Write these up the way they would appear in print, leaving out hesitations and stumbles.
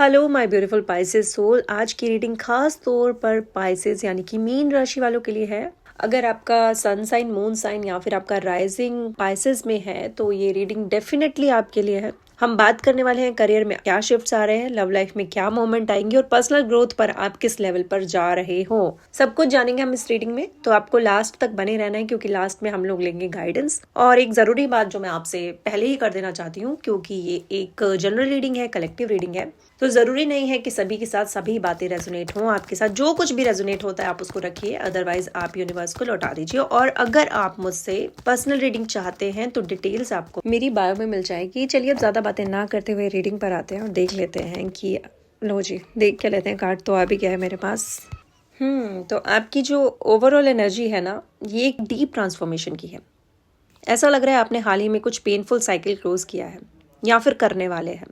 Hello my beautiful pisces soul. आज की reading खास तौर पर पाइसेस यानी कि मीन राशि वालों के लिए है। अगर आपका सन साइन, मून साइन या फिर आपका राइजिंग पाइसेस में है तो ये रीडिंग डेफिनेटली आपके लिए है। हम बात करने वाले हैं करियर में क्या शिफ्ट्स आ रहे हैं, लव लाइफ में क्या मोमेंट आएंगे और पर्सनल ग्रोथ पर आप किस लेवल पर जा रहे हो। सब कुछ जानेंगे हम इस रीडिंग में, तो आपको लास्ट तक बने रहना है क्योंकि लास्ट में हम लोग लेंगे गाइडेंस। और एक जरूरी बात जो मैं आपसे पहले ही कर देना चाहती हूँ, क्योंकि ये एक जनरल रीडिंग है, कलेक्टिव रीडिंग है, तो जरूरी नहीं है कि सभी के साथ सभी बातें रेजोनेट हों। आपके साथ जो कुछ भी रेजोनेट होता है आप उसको रखिए, अदरवाइज आप यूनिवर्स को लौटा दीजिए। और अगर आप मुझसे पर्सनल रीडिंग चाहते हैं तो डिटेल्स आपको मेरी बायो में मिल जाएगी। चलिए अब ज्यादा बातें ना करते हुए रीडिंग पर आते हैं और देख लेते हैं कि लो जी, देख के लेते हैं। कार्ड तो आ भी गया है मेरे पास। तो आपकी जो ओवरऑल एनर्जी है ना, ये एक डीप ट्रांसफॉर्मेशन की है। ऐसा लग रहा है आपने हाल ही में कुछ पेनफुल साइकिल क्लोज किया है या फिर करने वाले हैं।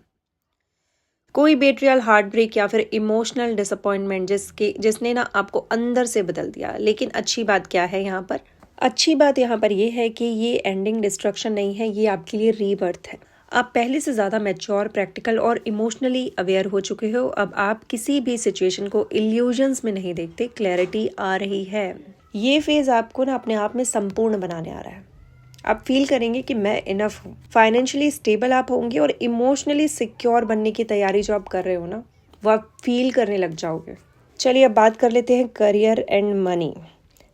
कोई बेट्रियल, हार्ट ब्रेक या फिर इमोशनल डिसअपॉइंटमेंट जिसने ना आपको अंदर से बदल दिया। लेकिन अच्छी बात क्या है यहाँ पर? अच्छी बात यहाँ पर ये है कि ये एंडिंग डिस्ट्रक्शन नहीं है, ये आपके लिए रीबर्थ है। आप पहले से ज्यादा मैच्योर, प्रैक्टिकल और इमोशनली अवेयर हो चुके हो। अब आप किसी भी सिचुएशन को इल्यूजन्स में नहीं देखते, क्लैरिटी आ रही है। ये फेज आपको ना अपने आप में संपूर्ण बनाने आ रहा है। आप फील करेंगे कि मैं इनफ हूँ। फाइनेंशियली स्टेबल आप होंगे और इमोशनली सिक्योर बनने की तैयारी जो आप कर रहे हो ना, वो आप फील करने लग जाओगे। चलिए अब बात कर लेते हैं करियर एंड मनी।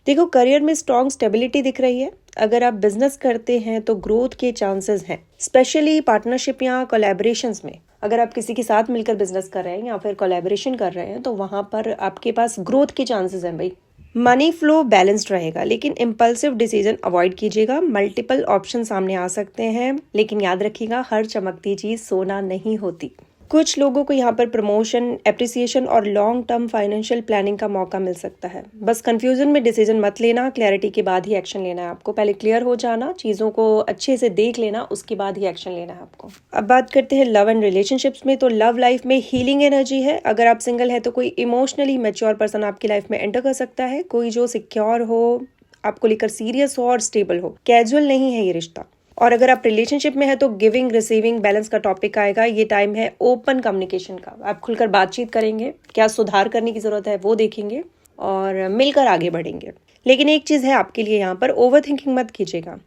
देखो, करियर में स्ट्रॉन्ग स्टेबिलिटी दिख रही है। अगर आप बिजनेस करते हैं तो ग्रोथ के चांसेस हैं, स्पेशली पार्टनरशिप या कोलैबोरेशंस में। अगर आप किसी के साथ मिलकर बिजनेस कर रहे हैं या फिर कोलैबोरेशन कर रहे हैं तो वहां पर आपके पास ग्रोथ के चांसेस हैं भाई। मनी फ्लो बैलेंस्ड रहेगा, लेकिन इम्पल्सिव डिसीजन अवॉइड कीजिएगा। मल्टीपल ऑप्शन सामने आ सकते हैं, लेकिन याद रखिएगा हर चमकती चीज सोना नहीं होती। कुछ लोगों को यहाँ पर प्रमोशन, एप्रिसिएशन और लॉन्ग टर्म फाइनेंशियल प्लानिंग का मौका मिल सकता है। बस कंफ्यूजन में डिसीजन मत लेना, क्लैरिटी के बाद ही एक्शन लेना है आपको। पहले क्लियर हो जाना, चीजों को अच्छे से देख लेना, उसके बाद ही एक्शन लेना है आपको। अब बात करते हैं लव एंड रिलेशनशिप्स में। तो लव लाइफ में हीलिंग एनर्जी है। अगर आप सिंगल है तो कोई इमोशनली मैच्योर पर्सन आपकी लाइफ में एंटर कर सकता है, कोई जो सिक्योर हो, आपको लेकर सीरियस हो और स्टेबल हो। कैजुअल नहीं है ये रिश्ता। और अगर आप रिलेशनशिप में है तो गिविंग रिसीविंग बैलेंस का टॉपिक आएगा। ये टाइम है ओपन कम्युनिकेशन का। आप खुलकर बातचीत करेंगे, क्या सुधार करने की जरूरत है वो देखेंगे और मिलकर आगे बढ़ेंगे। लेकिन एक चीज है आपके लिए यहाँ पर, ओवर थिंकिंग मत कीजिएगा।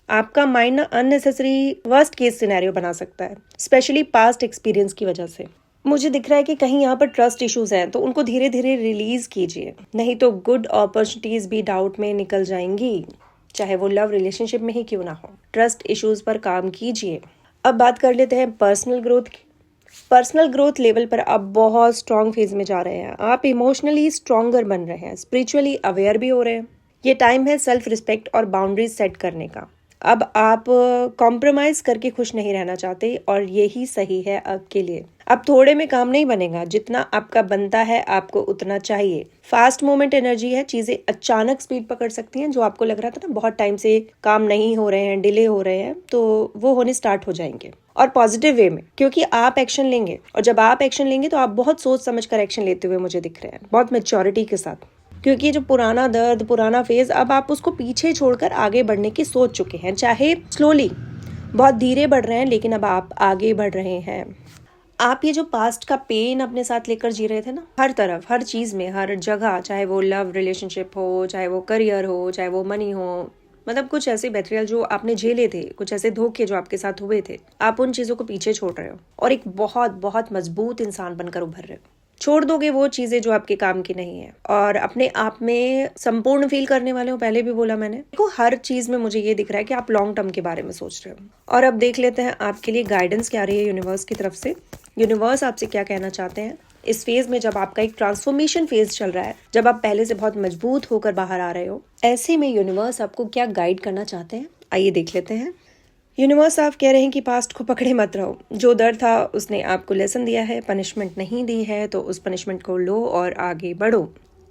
आपका माइंड ना अननेसेसरी वर्स्ट केस सिनेरियो बना सकता है, स्पेशली पास्ट एक्सपीरियंस की वजह से। मुझे दिख रहा है कि कहीं यहाँ पर ट्रस्ट इश्यूज हैं, तो उनको धीरे धीरे रिलीज कीजिए, नहीं तो गुड अपॉर्चुनिटीज भी डाउट में निकल जाएंगी, चाहे वो लव रिलेशनशिप में ही क्यों ना हो। ट्रस्ट इश्यूज पर काम कीजिए। अब बात कर लेते हैं पर्सनल ग्रोथ की। पर्सनल ग्रोथ लेवल पर आप बहुत स्ट्रॉन्ग फेज में जा रहे हैं। आप इमोशनली स्ट्रॉन्गर बन रहे हैं, स्पिरिचुअली अवेयर भी हो रहे हैं। ये टाइम है सेल्फ रिस्पेक्ट और बाउंड्रीज सेट करने का। अब आप कॉम्प्रोमाइज करके खुश नहीं रहना चाहते और यही सही है आपके लिए। अब थोड़े में काम नहीं बनेगा, जितना आपका बनता है आपको उतना चाहिए। फास्ट मोमेंट एनर्जी है, चीजें अचानक स्पीड पकड़ सकती हैं। जो आपको लग रहा था ना बहुत टाइम से काम नहीं हो रहे हैं, डिले हो रहे हैं, तो वो होने स्टार्ट हो जाएंगे और पॉजिटिव वे में, क्योंकि आप एक्शन लेंगे। और जब आप एक्शन लेंगे तो आप बहुत सोच समझ कर एक्शन लेते हुए मुझे दिख रहे हैं, बहुत मैच्योरिटी के साथ। क्योंकि जो पुराना दर्द, पुराना फेज, अब आप उसको पीछे छोड़कर आगे बढ़ने की सोच चुके हैं। चाहे स्लोली, बहुत धीरे बढ़ रहे हैं, लेकिन अब आप आगे बढ़ रहे हैं। आप ये जो पास्ट का पेन अपने साथ लेकर जी रहे थे ना, हर तरफ, हर चीज में, हर जगह, चाहे वो लव रिलेशनशिप हो, चाहे वो करियर हो, चाहे वो मनी हो, मतलब कुछ ऐसे बेट्रियल जो आपने झेले थे, कुछ ऐसे धोखे जो आपके साथ हुए थे, आप उन चीजों को पीछे छोड़ रहे हो और एक बहुत बहुत मजबूत इंसान बनकर उभर रहे हो। छोड़ दोगे वो चीजें जो आपके काम की नहीं है और अपने आप में संपूर्ण फील करने वाले हो। पहले भी बोला मैंने, देखो हर चीज में मुझे ये दिख रहा है कि आप लॉन्ग टर्म के बारे में सोच रहे हो। और अब देख लेते हैं आपके लिए गाइडेंस क्या रही है यूनिवर्स की तरफ से। यूनिवर्स आपसे क्या कहना चाहते हैं इस फेज में, जब आपका एक ट्रांसफॉर्मेशन फेज चल रहा है, जब आप पहले से बहुत मजबूत होकर बाहर आ रहे हो। ऐसे में यूनिवर्स आपको क्या गाइड करना चाहते हैं, आइए देख लेते हैं। यूनिवर्स आप कह रहे हैं कि पास्ट को पकड़े मत रहो। जो दर्द था उसने आपको लेसन दिया है, पनिशमेंट नहीं दी है, तो उस पनिशमेंट को लो और आगे बढ़ो।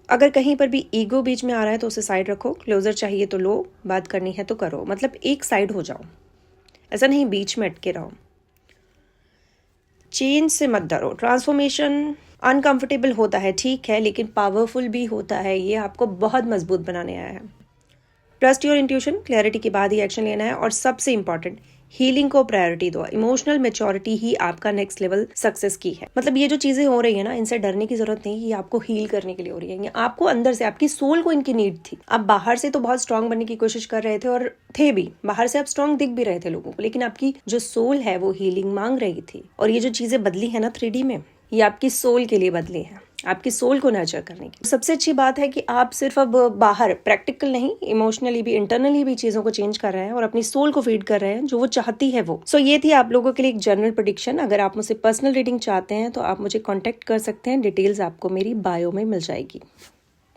अगर कहीं पर भी ईगो बीच में आ रहा है तो उसे साइड रखो। क्लोजर चाहिए तो लो, बात करनी है तो करो, मतलब एक साइड हो जाओ, ऐसा नहीं बीच में अटके रहो। चेंज से मत डरो। ट्रांसफॉर्मेशन अनकंफर्टेबल होता है, ठीक है, लेकिन पावरफुल भी होता है। ये आपको बहुत मजबूत बनाने आया है। ट्रस्ट योर इंट्यूशन, क्लैरिटी के बाद ही एक्शन लेना है। और सबसे इंपॉर्टेंट, हीलिंग को प्रायोरिटी दो। इमोशनल मैच्योरिटी ही आपका नेक्स्ट लेवल सक्सेस की है। मतलब ये जो चीजें हो रही है ना, इनसे डरने की जरूरत नहीं, ये आपको हील करने के लिए हो रही है। आपको अंदर से, आपकी सोल को इनकी नीड थी। आप बाहर से तो बहुत स्ट्रांग बनने की कोशिश कर रहे थे और थे भी, बाहर से आप स्ट्रांग दिख भी रहे थे लोगों को, लेकिन आपकी जो सोल है वो हीलिंग मांग रही थी। और ये जो चीजें बदली है ना 3D में, ये आपकी सोल के लिए बदली है, आपकी सोल को नर्चर करने की। सबसे अच्छी बात है कि आप सिर्फ अब बाहर प्रैक्टिकल नहीं, इमोशनली भी, इंटरनली भी चीजों को चेंज कर रहे हैं और अपनी सोल को फीड कर रहे हैं जो वो चाहती है वो। सो ये थी आप लोगों के लिए एक जनरल प्रेडिक्शन। अगर आप मुझसे पर्सनल रीडिंग चाहते हैं तो आप मुझे कॉन्टेक्ट कर सकते हैं। डिटेल्स आपको मेरी बायो में मिल जाएगी।